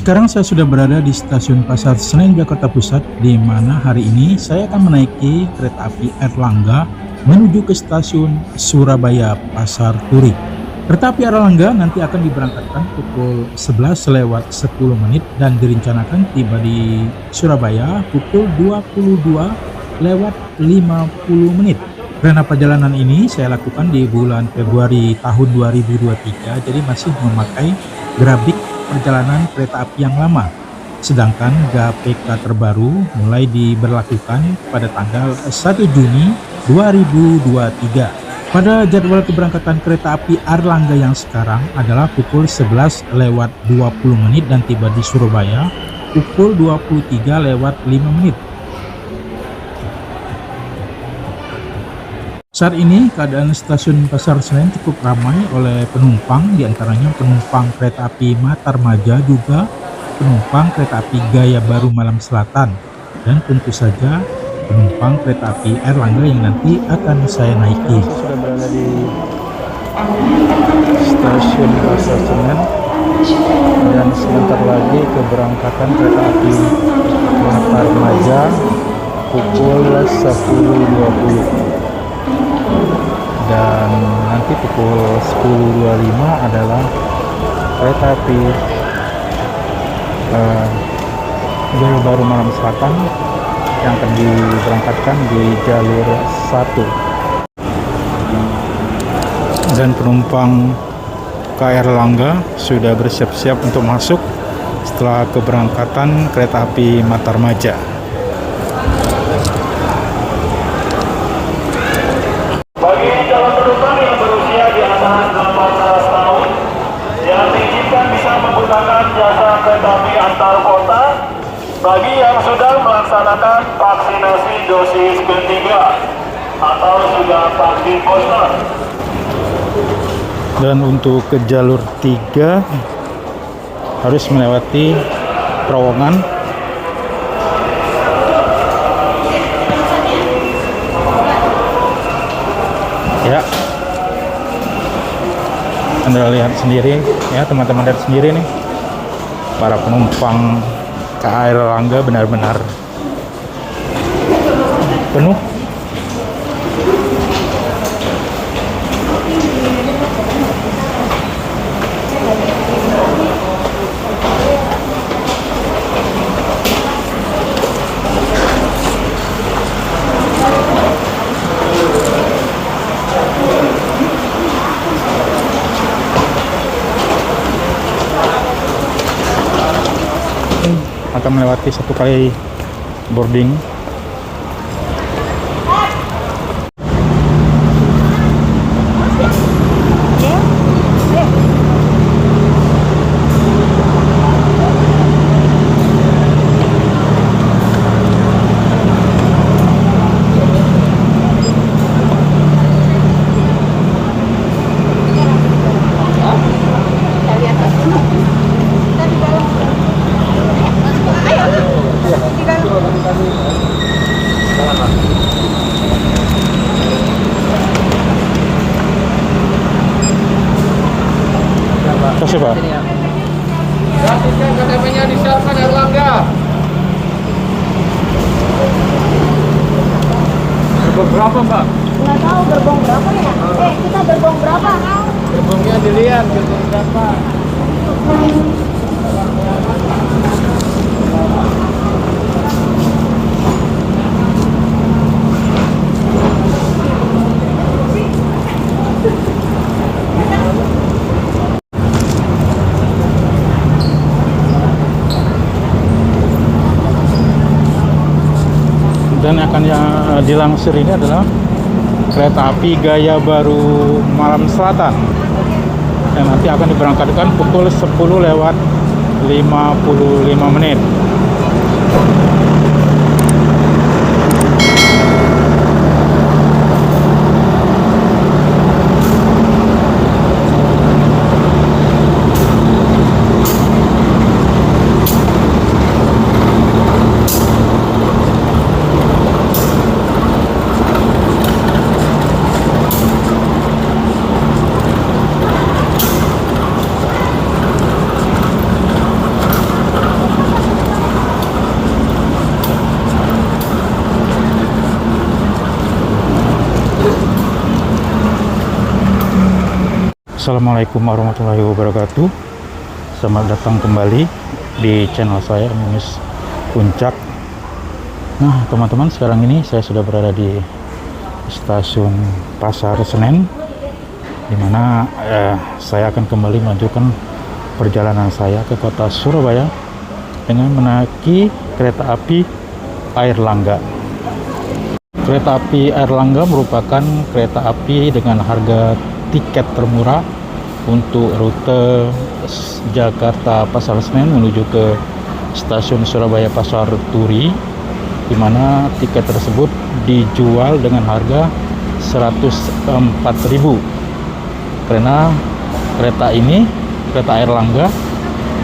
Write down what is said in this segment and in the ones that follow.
Sekarang saya sudah berada di stasiun Pasar Senen Jakarta Pusat, di mana hari ini saya akan menaiki kereta api Airlangga menuju ke stasiun Surabaya Pasar Turi. Kereta api Airlangga nanti akan diberangkatkan pukul 11 lewat 10 menit dan direncanakan tiba di Surabaya pukul 22 lewat 50 menit. Karena perjalanan ini saya lakukan di bulan Februari tahun 2023, jadi masih memakai grafik perjalanan kereta api yang lama. Sedangkan GPK terbaru mulai diberlakukan pada tanggal 1 Juni 2023. Pada jadwal keberangkatan kereta api Airlangga yang sekarang adalah pukul 11 lewat 20 menit dan tiba di Surabaya pukul 23 lewat 5 menit. Saat ini keadaan stasiun Pasar Senen cukup ramai oleh penumpang, diantaranya penumpang kereta api Matarmaja, juga penumpang kereta api Gaya Baru Malam Selatan, dan tentu saja penumpang kereta api Airlangga yang nanti akan saya naiki. Saya sudah berada di stasiun Pasar Senen dan sebentar lagi keberangkatan kereta api Matarmaja pukul 10.20. Dan nanti pukul 10.25 adalah kereta api Gaya Baru Malam Selatan yang akan diberangkatkan di jalur 1. Dan penumpang Airlangga sudah bersiap-siap untuk masuk setelah keberangkatan kereta api Matarmaja. Bagi yang sudah melaksanakan vaksinasi dosis ketiga atau sudah vaksin booster. Dan untuk ke jalur 3 harus melewati terowongan. Ya, Anda lihat sendiri ya, teman-teman, lihat sendiri nih, para penumpang Airlangga benar-benar penuh. Akan melewati satu kali boarding. Kasih Pak. Gratiskan KTP-nya disiapkan Airlangga. Gerbong berapa Mbak? Nggak tahu gerbong berapa ya? Kita gerbong berapa? Gerbongnya dilihat, gerbong berapa? Dan akan yang dilansir ini adalah kereta api Gaya Baru Malam Selatan yang nanti akan diberangkatkan pukul 10 lewat 55 menit. Assalamualaikum warahmatullahi wabarakatuh. Selamat datang kembali di channel saya, Mimis Puncak. Nah teman-teman, sekarang ini saya sudah berada di stasiun Pasar Senen, dimana saya akan kembali melanjutkan perjalanan saya ke kota Surabaya dengan menaiki kereta api Airlangga. Kereta api Airlangga merupakan kereta api dengan harga tiket termurah untuk rute Jakarta Pasar Senen menuju ke stasiun Surabaya Pasar Turi, di mana tiket tersebut dijual dengan harga 104.000. Karena kereta ini, kereta Airlangga,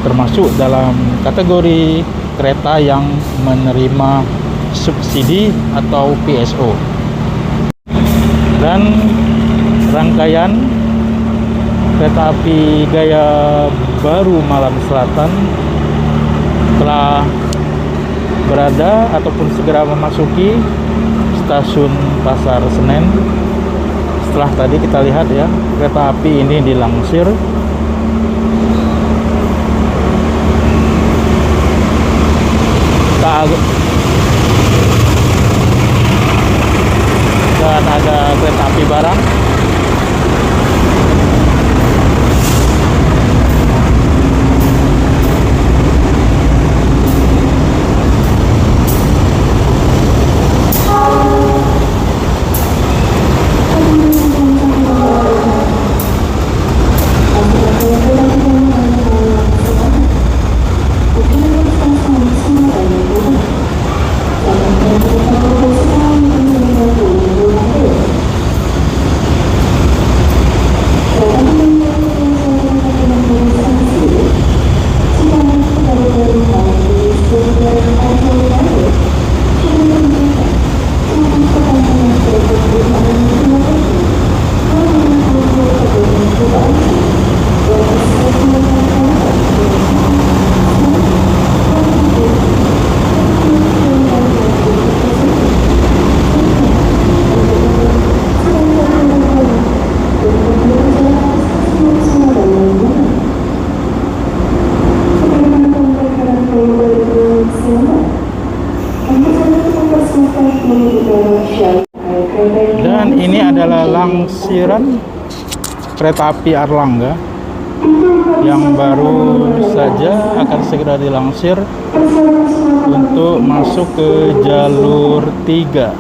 termasuk dalam kategori kereta yang menerima subsidi atau PSO. Dan rangkaian kereta api gaya baru Malam Selatan telah berada ataupun segera memasuki stasiun Pasar Senen. Setelah tadi kita lihat ya, kereta api ini dilangsir dan ada kereta api barang. Dan ini adalah langsiran kereta api Airlangga yang baru saja akan segera dilangsir untuk masuk ke jalur 3.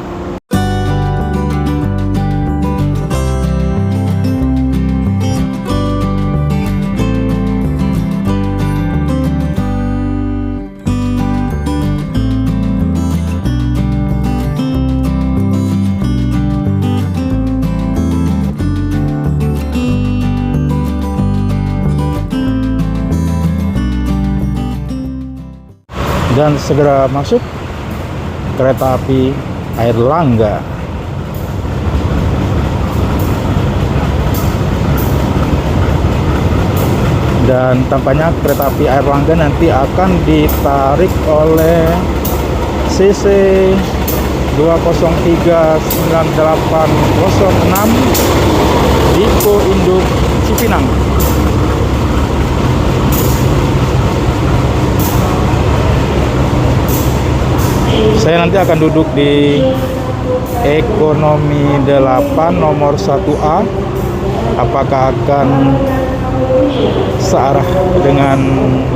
Dan segera masuk kereta api Airlangga. Dan tampaknya kereta api Airlangga nanti akan ditarik oleh CC 2039806 Dipo Induk Cipinang. Saya nanti akan duduk di ekonomi 8 nomor 1A. Apakah akan searah dengan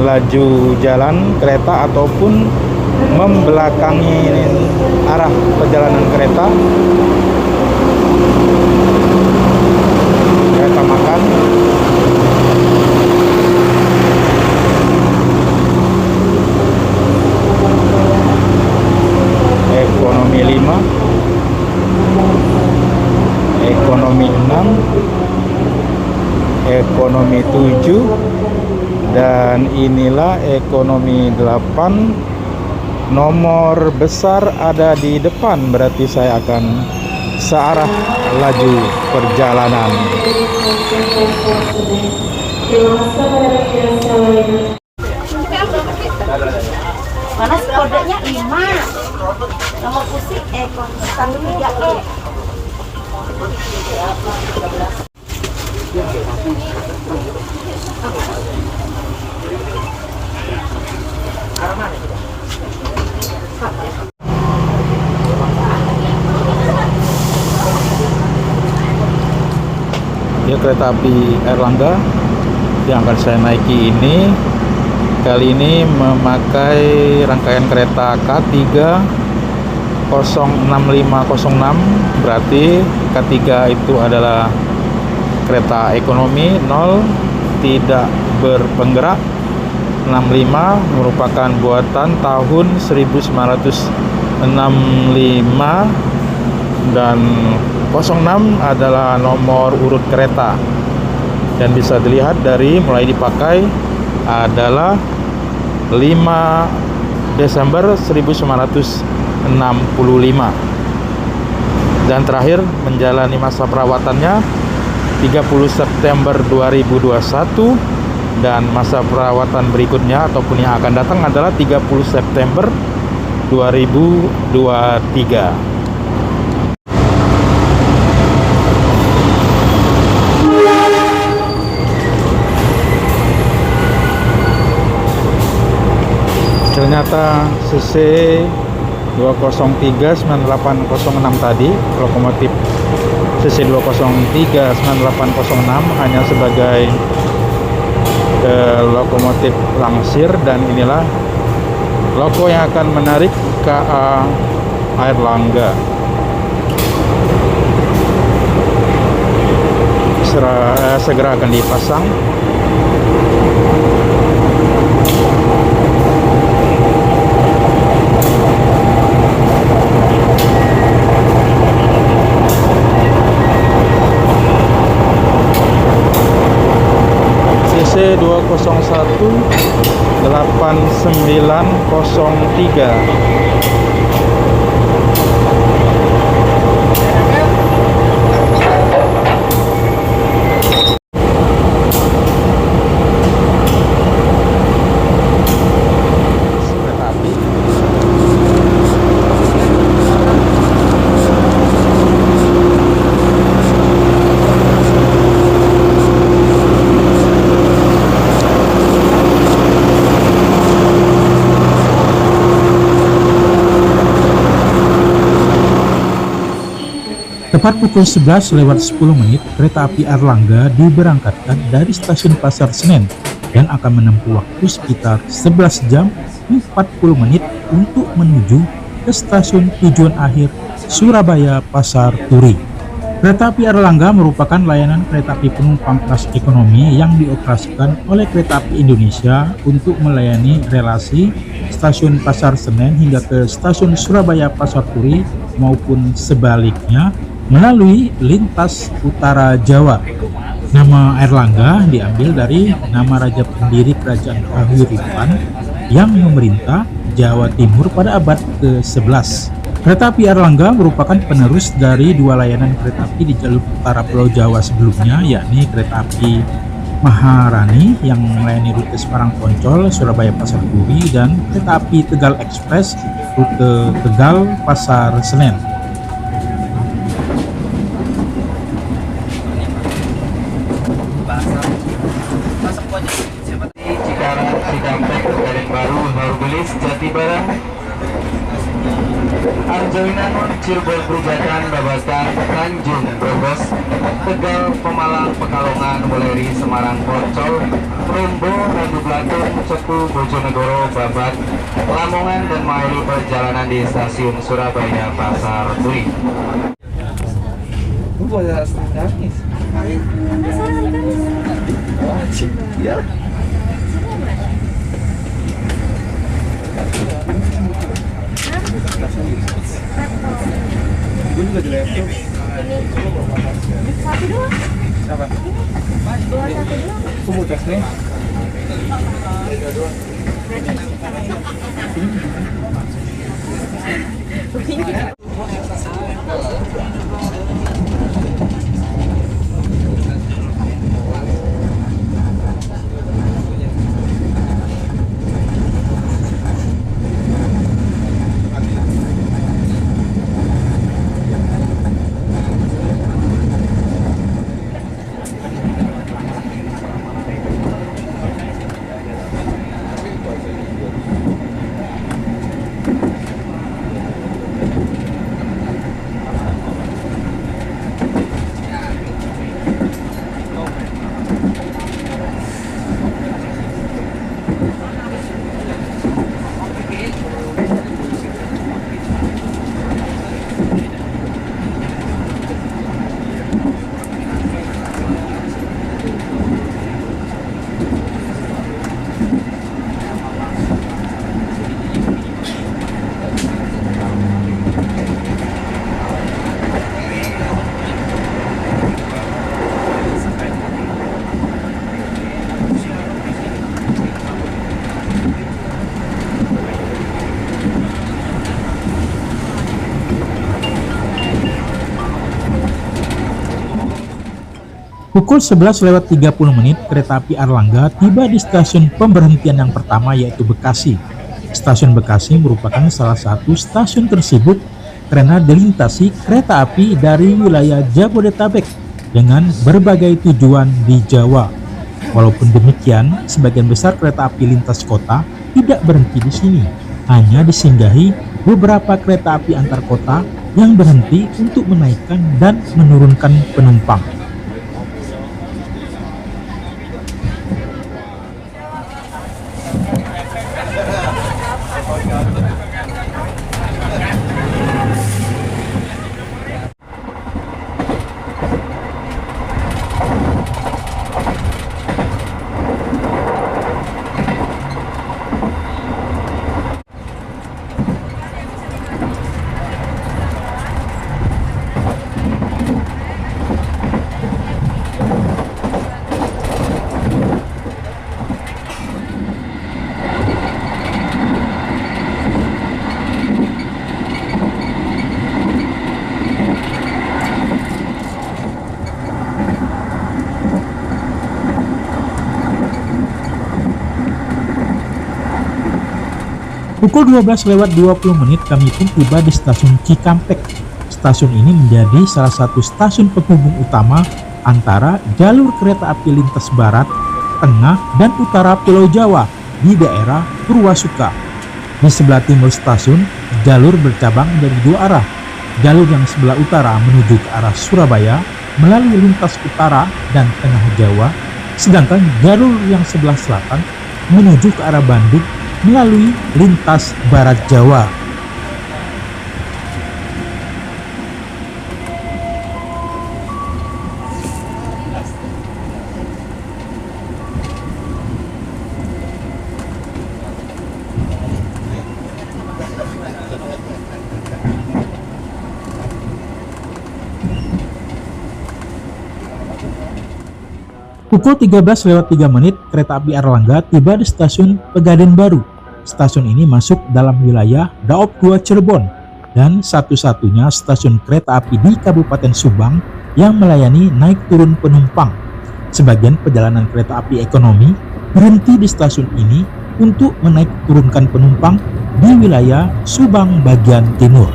laju jalan kereta ataupun membelakangi arah perjalanan kereta? Kereta makan. Ekonomi 5, ekonomi 6, ekonomi 7, dan inilah ekonomi 8. Nomor besar ada di depan, berarti saya akan searah laju perjalanan. Mana kodenya 5. Nomor kursi konstan 3E. Ini kereta api Airlangga yang akan saya naiki ini kali ini memakai rangkaian kereta K3 06506, berarti K3 itu adalah kereta ekonomi 0 tidak berpenggerak. 65 merupakan buatan tahun 1965 dan 06 adalah nomor urut kereta dan bisa dilihat dari mulai dipakai adalah 5 Desember 1965 dan terakhir menjalani masa perawatannya 30 September 2021 dan masa perawatan berikutnya ataupun yang akan datang adalah 30 September 2023. Ternyata CC 203-9806 tadi, lokomotif CC 203-9806 hanya sebagai lokomotif langsir, dan inilah loko yang akan menarik KA Airlangga. Segera akan dipasang. CC 201-8903. Tepat pukul 11:10 kereta api Airlangga diberangkatkan dari stasiun Pasar Senen dan akan menempuh waktu sekitar 11 jam 40 menit untuk menuju ke stasiun tujuan akhir Surabaya Pasar Turi. Kereta api Airlangga merupakan layanan kereta api penumpang kelas ekonomi yang dioperasikan oleh Kereta Api Indonesia untuk melayani relasi stasiun Pasar Senen hingga ke stasiun Surabaya Pasar Turi maupun sebaliknya melalui lintas utara Jawa. Nama Airlangga diambil dari nama raja pendiri kerajaan Kahuripan yang memerintah Jawa Timur pada abad ke-11. Kereta api Airlangga merupakan penerus dari dua layanan kereta api di jalur utara Pulau Jawa sebelumnya, yakni kereta api Maharani yang melayani rute Semarang Poncol, Surabaya Pasar Turi, dan kereta api Tegal Express rute Tegal Pasar Senen. Cikarang, Cikampek, Baru, Harugulis, Jatibarang, Arjoinan, Cirebon, Perubakan, Babakan, Tanjung, Brebes, Tegal, Pemalang, Pekalongan, Weleri, Semarang, Poncol, Prombo, Randu Blatung, Cepu, Bojonegoro, Babat, Lamongan, dan mengakhiri perjalanan di stasiun Surabaya Pasar Turi. Gue juga di laptop. Satu doang. Siapa? Dua satu doang. Aku mau tes nih. Pukul 11:30 kereta api Airlangga tiba di stasiun pemberhentian yang pertama, yaitu Bekasi. Stasiun Bekasi merupakan salah satu stasiun tersibuk karena dilintasi kereta api dari wilayah Jabodetabek dengan berbagai tujuan di Jawa. Walaupun demikian, sebagian besar kereta api lintas kota tidak berhenti di sini, hanya disinggahi beberapa kereta api antar kota yang berhenti untuk menaikkan dan menurunkan penumpang. Pukul 12:20 kami pun tiba di stasiun Cikampek. Stasiun ini menjadi salah satu stasiun penghubung utama antara jalur kereta api lintas barat, tengah, dan utara Pulau Jawa di daerah Purwasuka. Di sebelah timur stasiun, jalur bercabang dari dua arah. Jalur yang sebelah utara menuju ke arah Surabaya melalui lintas utara dan tengah Jawa, sedangkan jalur yang sebelah selatan menuju ke arah Bandung melalui lintas barat Jawa. Pukul 13:03 kereta api Airlangga tiba di stasiun Pegadaian Baru. Stasiun ini masuk dalam wilayah Daop 2 Cirebon dan satu-satunya stasiun kereta api di Kabupaten Subang yang melayani naik turun penumpang. Sebagian perjalanan kereta api ekonomi berhenti di stasiun ini untuk menaik turunkan penumpang di wilayah Subang bagian timur.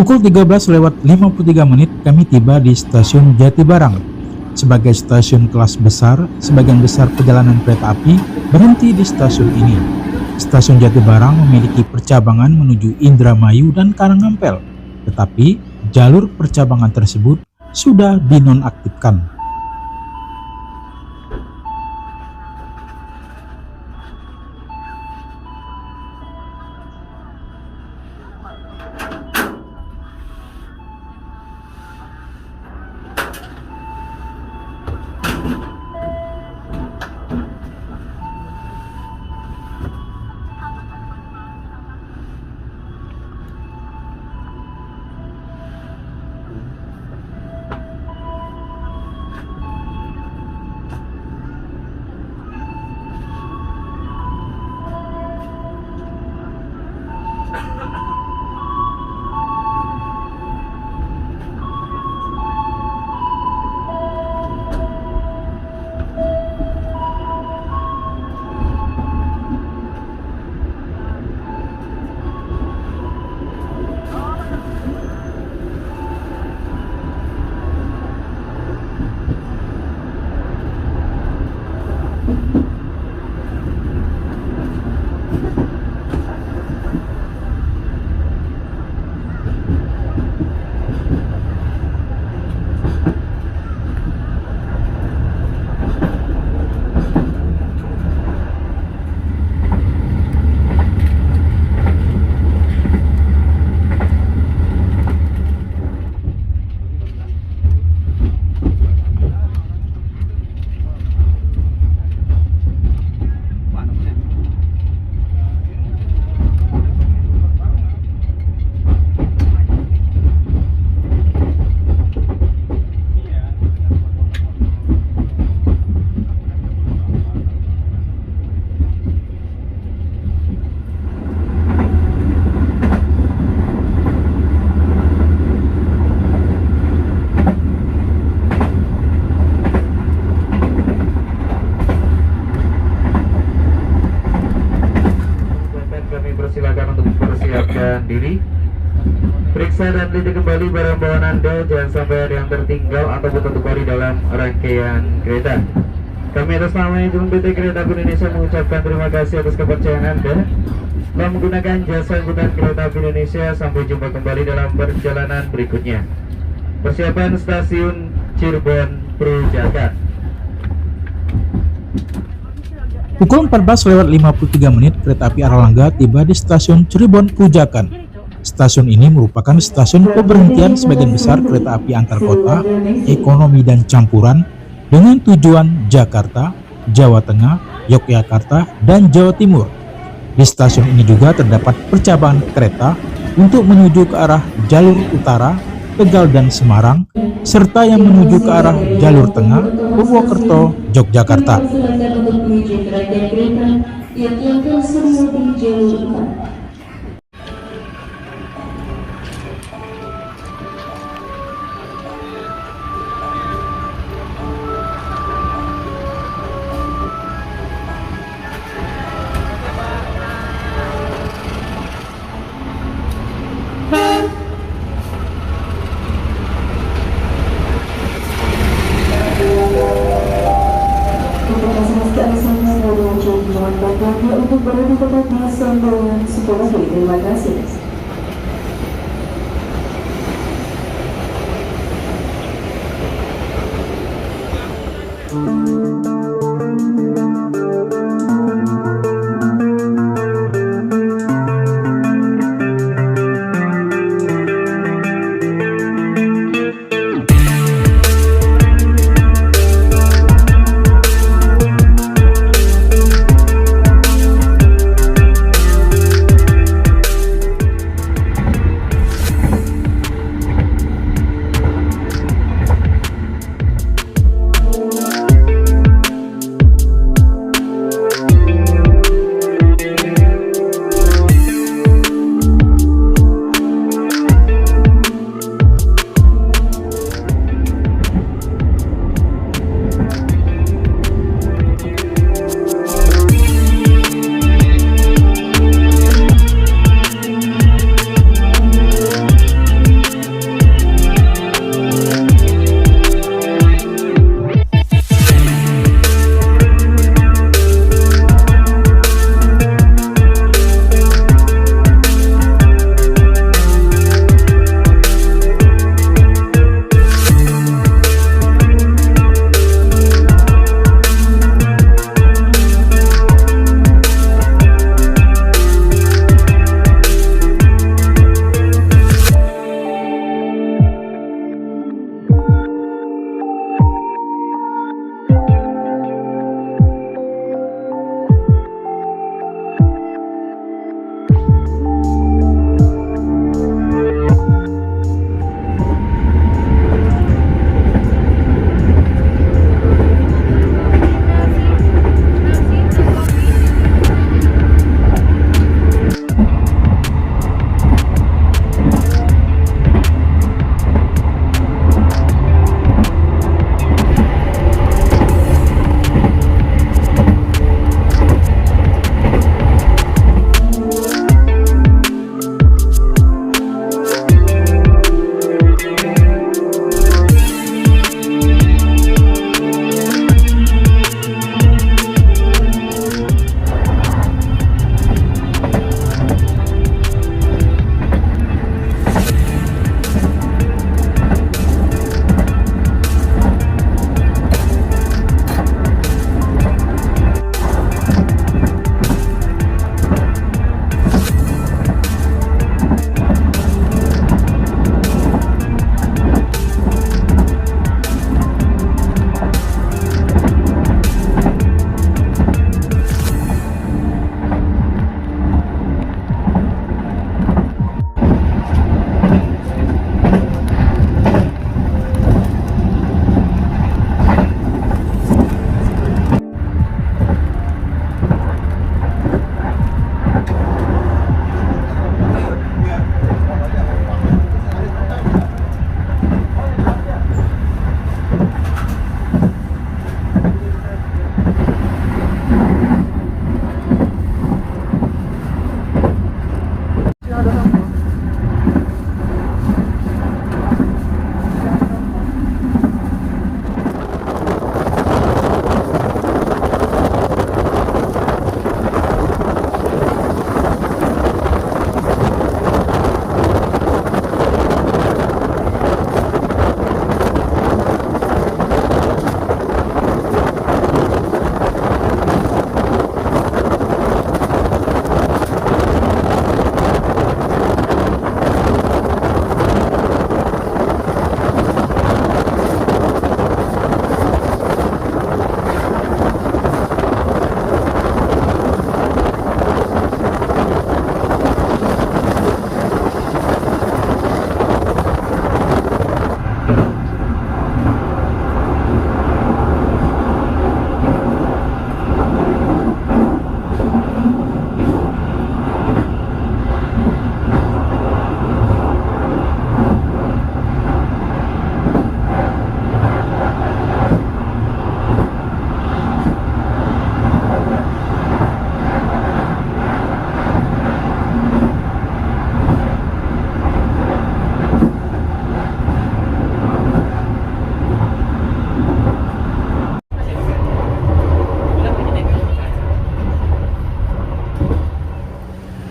Pukul 13:53 kami tiba di stasiun Jatibarang. Sebagai stasiun kelas besar, sebagian besar perjalanan kereta api berhenti di stasiun ini. Stasiun Jatibarang memiliki percabangan menuju Indramayu dan Karangampel, tetapi jalur percabangan tersebut sudah dinonaktifkan. teliti kembali barang bawaan Anda, jangan sampai ada yang tertinggal ataupun tertukar di dalam rangkaian kereta. Kami atas nama manajemen PT Kereta Api Indonesia mengucapkan terima kasih atas kepercayaan Anda telah menggunakan jasa angkutan Kereta Api Indonesia. Sampai jumpa kembali dalam perjalanan berikutnya. Persiapan stasiun Cirebon Perujakan. Pukul 14:53 kereta api Erlangga tiba di stasiun Cirebon Perujakan. Stasiun ini merupakan stasiun pemberhentian sebagian besar kereta api antar kota, ekonomi dan campuran dengan tujuan Jakarta, Jawa Tengah, Yogyakarta, dan Jawa Timur. Di stasiun ini juga terdapat percabangan kereta untuk menuju ke arah jalur utara, Tegal dan Semarang, serta yang menuju ke arah jalur tengah, Purwokerto, Yogyakarta. Silakan untuk menuju ke rangkaian kereta yang telah tersedia di jalur 4. Untuk berada tepat di Sambungan Sukabumi. Terima kasih.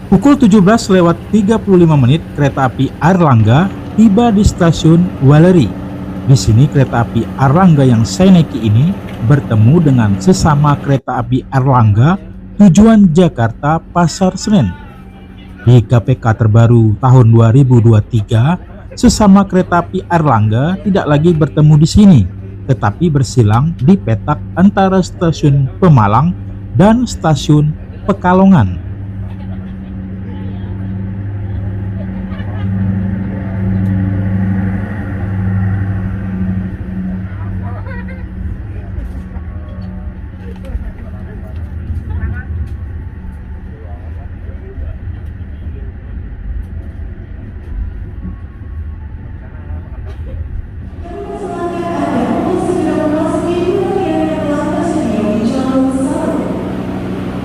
Pukul 17:35 kereta api Airlangga tiba di stasiun Waleri. Di sini kereta api Airlangga yang saya naiki ini bertemu dengan sesama kereta api Airlangga tujuan Jakarta Pasar Senen. Di KPK terbaru tahun 2023, sesama kereta api Airlangga tidak lagi bertemu di sini, tetapi bersilang di petak antara stasiun Pemalang dan stasiun Pekalongan.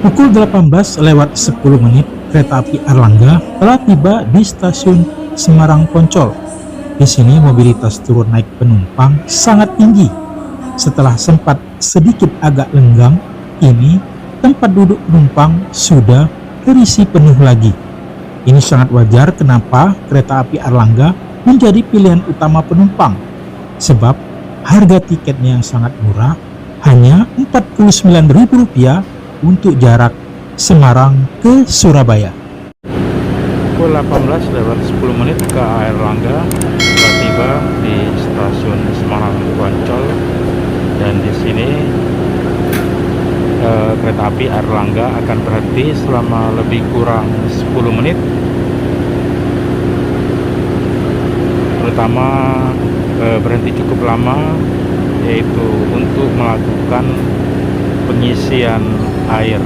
Pukul 18:10 kereta api Airlangga telah tiba di stasiun Semarang Poncol. Di sini mobilitas turun naik penumpang sangat tinggi. Setelah sempat sedikit agak lenggang, kini tempat duduk penumpang sudah terisi penuh lagi. Ini sangat wajar kenapa kereta api Airlangga menjadi pilihan utama penumpang, sebab harga tiketnya yang sangat murah, hanya Rp49.000 untuk jarak Semarang ke Surabaya. Pukul 18:10 ke Airlangga telah tiba di stasiun Semarang Poncol, dan di sini kereta api Airlangga akan berhenti selama lebih kurang 10 menit, terutama berhenti cukup lama, yaitu untuk melakukan pengisian air.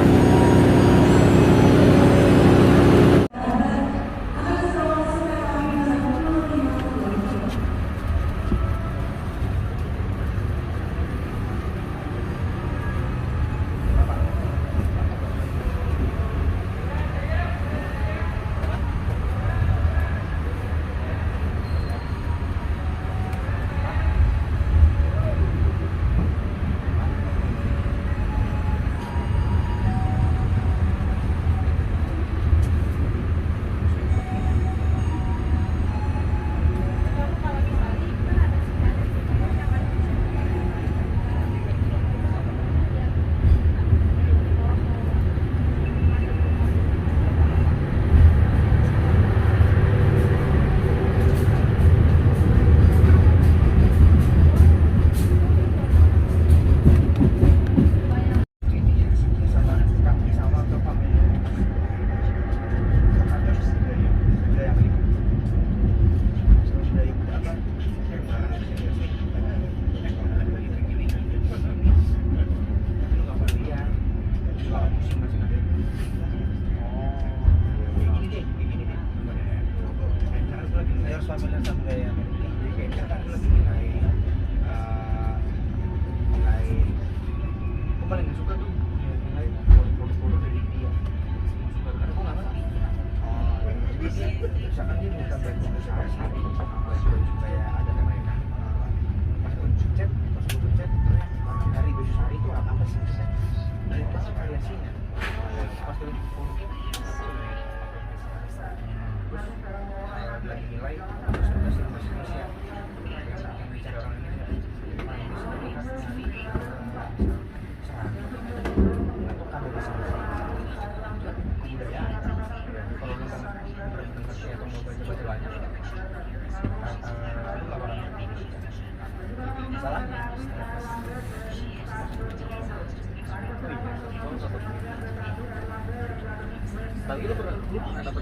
Tapi lu pernah dapat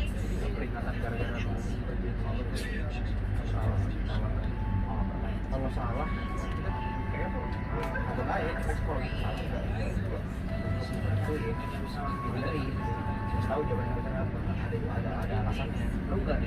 peringatan gara-gara kalau salah kayak ada lain respon salah enggak itu ya dibenerin terus tahu jawabannya benar apa ada alasannya lu enggak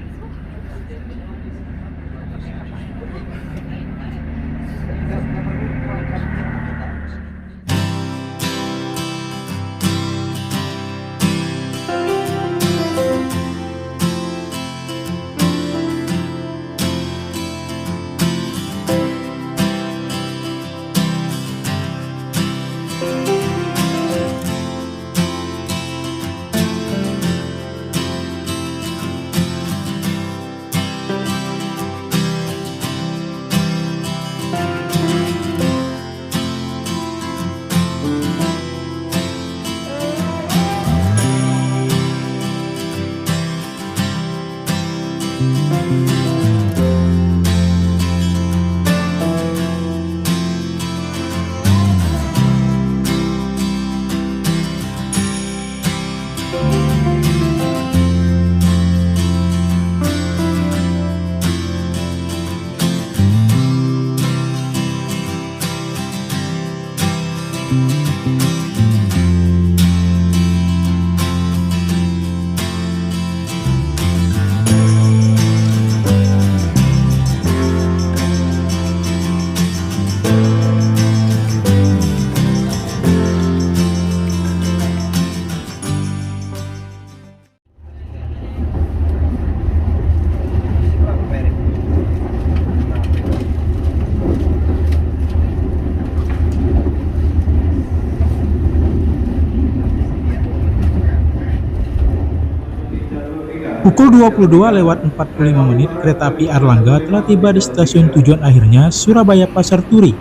Pukul 22:45 kereta api Airlangga telah tiba di stasiun tujuan akhirnya Surabaya Pasar Turi.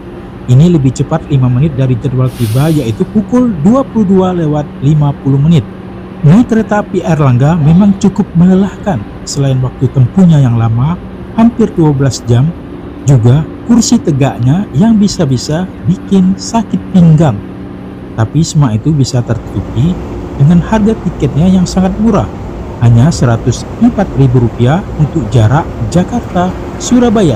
Ini lebih cepat 5 menit dari jadwal tiba, yaitu pukul 22:50. Naik kereta api Airlangga memang cukup melelahkan. Selain waktu tempuhnya yang lama, hampir 12 jam, juga kursi tegaknya yang bisa-bisa bikin sakit pinggang. Tapi semua itu bisa tertutupi dengan harga tiketnya yang sangat murah, hanya Rp104.000 untuk jarak Jakarta-Surabaya.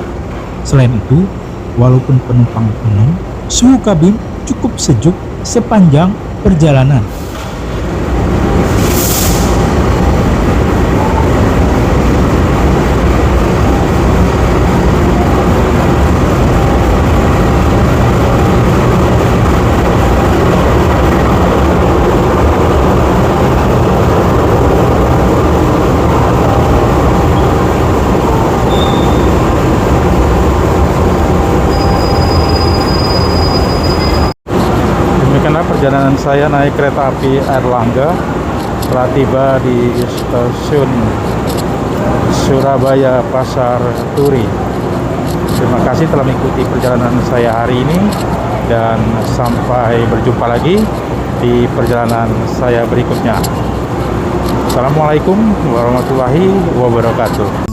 Selain itu, walaupun penumpang penuh, suhu kabin cukup sejuk sepanjang perjalanan. Demikianlah perjalanan saya naik kereta api Airlangga, telah tiba di stasiun Surabaya Pasar Turi. Terima kasih telah mengikuti perjalanan saya hari ini, dan sampai berjumpa lagi di perjalanan saya berikutnya. Assalamualaikum warahmatullahi wabarakatuh.